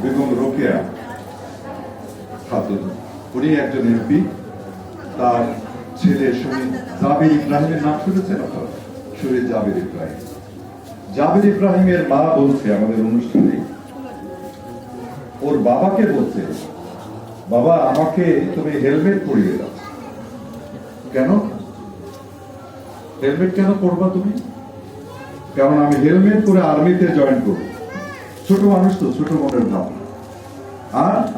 বেগম রোকেয়া খাতুন, উনি একজন এমপি। তার ছেলে শহীদ জাবির ইব্রাহিমের নাম শুনেছেন আপনারা? শহীদ জাবির ইব্রাহিম, জাবির ইব্রাহিমের মা বলছে আমাদের অনুষ্ঠানে, ওর বাবাকে বলছে, বাবা আমাকে তুমি হেলমেট পরিয়ে দাও। কেন হেলমেট কেন পরবা তুমি? কারণ আমি হেলমেট পরে আর্মিতে জয়েন করব। ছোট মানুষ তো, ছোট মনের ভাব।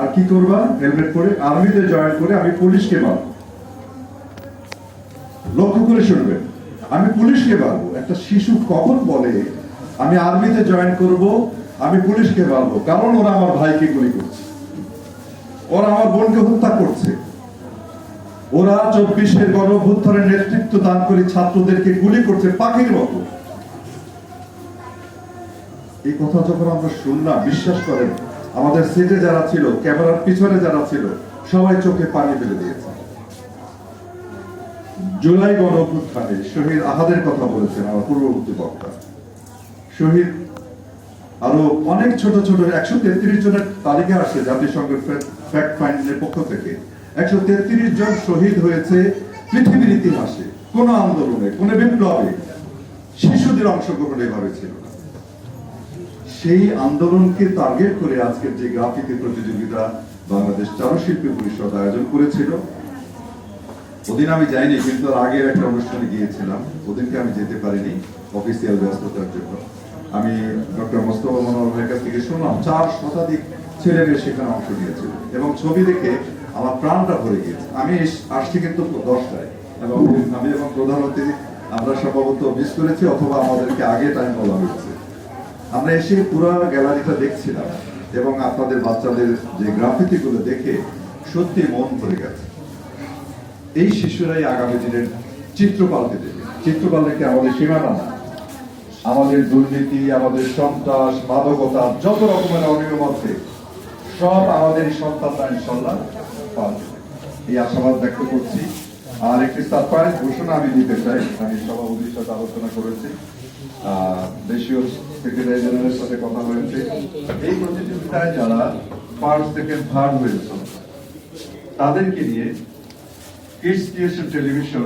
আর কি করবা? হেলমেট পরে আর্মিতে জয়েন করে আমি পুলিশকে মারব। লক্ষ্য করে শুনবেন, আমি পুলিশকে মারবো। একটা শিশু কখন বলে আমি আর্মিতে জয়েন করব, আমি পুলিশকে মারবো? কারণ ওরা আমার ভাইকে গুলি করছে, ওরা আমার বোনকে হত্যা করছে, ওরা 24-এর গণঅভ্যুত্থানের নেতৃত্ব দান করে ছাত্রদেরকে গুলি করছে পাখির মতো। এই কথা যখন আমরা শুনলাম, বিশ্বাস করেন আমাদের সেটে যারা ছিল, ক্যামেরার পিছনে যারা ছিল, সবাই চোখে পানি ফেলে দিয়েছে। জুলাই গণঅভ্যুত্থানে শহীদ আহাদের কথা বলেছেন আমার পূর্ববর্তী বক্তা। শহীদ আরো অনেক ছোট ছোট 133 জনের তালিকা আসছে জাতিসংঘের ফ্যাক্ট ফাইন্ডের পক্ষ থেকে। 133 জন শহীদ হয়েছে পৃথিবীর ইতিহাসে। কোন আন্দোলনে, কোন বিপ্লবে শিশুদের অংশগ্রহণ এভাবে ছিল না। সেই আন্দোলনকে টার্গেট করে আজকের যে গ্রাফিতি প্রতিযোগিতা বাংলাদেশ চারুশিল্পী পরিষদ আয়োজন করেছিল, ওদিন আমি যাইনি, কিন্তু আগের একটা অনুষ্ঠানে গিয়েছিলাম। ওদিনকে আমি যেতে পারিনি অফিসিয়াল ব্যস্ততার জন্য। আমি ডক্টর মোস্তফা মনোহর ভাইয়ের কাছ থেকে শুনলাম 4 শতাধিক ছেলে মেয়ে সেখানে অংশ নিয়েছিল, এবং ছবি দেখে আমার প্রাণটা ভরে গিয়েছে। আমি আসছি কিন্তু 10টায়, এবং আমি এবং প্রধানমন্ত্রী আমরা সম্ভবত মিস করেছি, অথবা আমাদেরকে আগে টাইম বলা হয়েছে। আমরা এসে পুরো গ্যালারিটা দেখছিলাম, এবং আপনাদের বাচ্চাদের যে গ্রাফিতি গুলো দেখে সত্যি মন ভরে গেছে। এই শিশুরাই আগামী দিনের চিত্র পাল্টে দেবে। চিত্র পাল্টে আমাদের সীমানা না, আমাদের দুর্নীতি, আমাদের সন্ত্রাস, মাদকতা, যত রকমের অনিয়ম আছে, সব আমাদের সন্তানরা ইনশাল্লাহ পাল্টে। এই আশাবাদ ব্যক্ত করছি। আর একটি সারপ্রাইজ ঘোষণা আমি দিতে চাই। আমি সভাপতির সাথে আলোচনা করেছি, দেশীয় সেক্রেটারি জেনারেলের সাথে কথা হয়েছে। এই প্রতিযোগিতায় যারা ফার্স্ট, সেকেন্ড, থার্ড হয়েছে তাদেরকে নিয়ে কিডস ক্রিয়েশন টেলিভিশন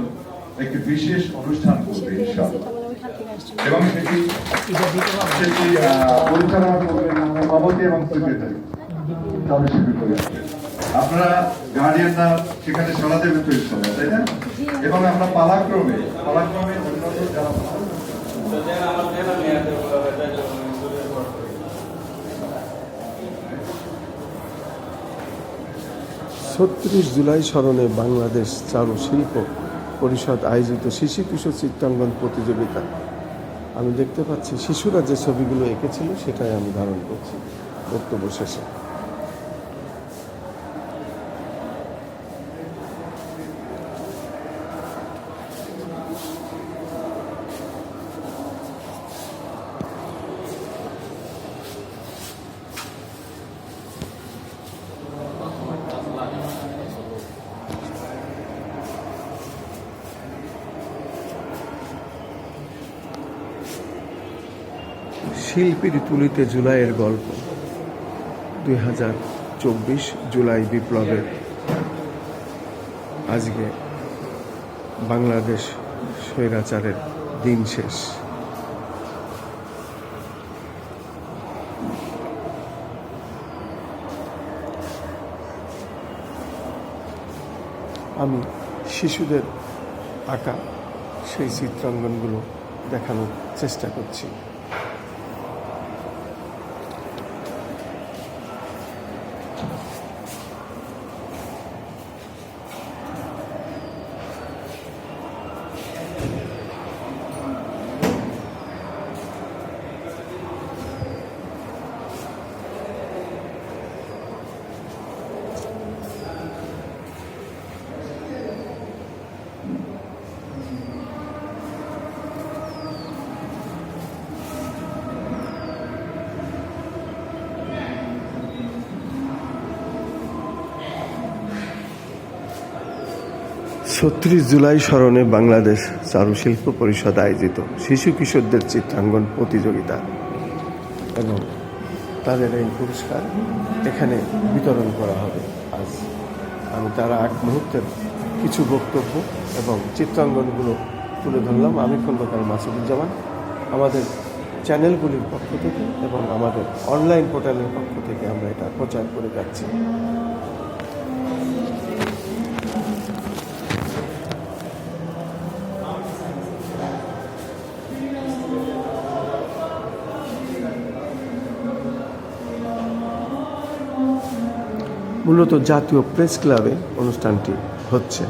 একটি বিশেষ অনুষ্ঠান করবে ইনশাআল্লাহ, এবং সেটি পরিচালনা করবেন সভাপতি এবং সেক্রেটারি চারুশিল্পী পরিষদ। আপনারা গার্ডিয়ানরা সেখানে সাড়া দেবেন তো ইনশাআল্লাহ, তাই না? এবং আমরা পালাক্রমে উন্নত যারা ৩৬ জুলাই স্মরণে বাংলাদেশ চারুশিল্প পরিষদ আয়োজিত শিশু কিশোর চিত্রাঙ্কন প্রতিযোগিতা। আমি দেখতে পাচ্ছি শিশুরা যে ছবিগুলো এঁকেছিল সেটাই আমি ধারণ করছি বক্তব্য শেষে। শিল্পীর তুলিতে জুলাইয়ের গল্প। 2024 জুলাই বিপ্লবের আজকে বাংলাদেশ স্বৈরাচারের দিন শেষ। আমি শিশুদের আঁকা সেই চিত্রাঙ্কনগুলো দেখানোর চেষ্টা করছি। ছত্রিশ জুলাই স্মরণে বাংলাদেশ চারুশিল্প পরিষদ আয়োজিত শিশু কিশোরদের চিত্রাঙ্কন প্রতিযোগিতা, এবং তাদের এই পুরস্কার এখানে বিতরণ করা হবে আজ। আমি তার আগ মুহূর্তের কিছু বক্তব্য এবং চিত্রাঙ্কনগুলো তুলে ধরলাম। আমি খন্দকার মাসুদুজ্জামান আমাদের চ্যানেলগুলির পক্ষ থেকে এবং আমাদের অনলাইন পোর্টালের পক্ষ থেকে আমরা এটা প্রচার করে যাচ্ছি। মূলত জাতীয় প্রেস ক্লাবে অনুষ্ঠানটি হচ্ছে।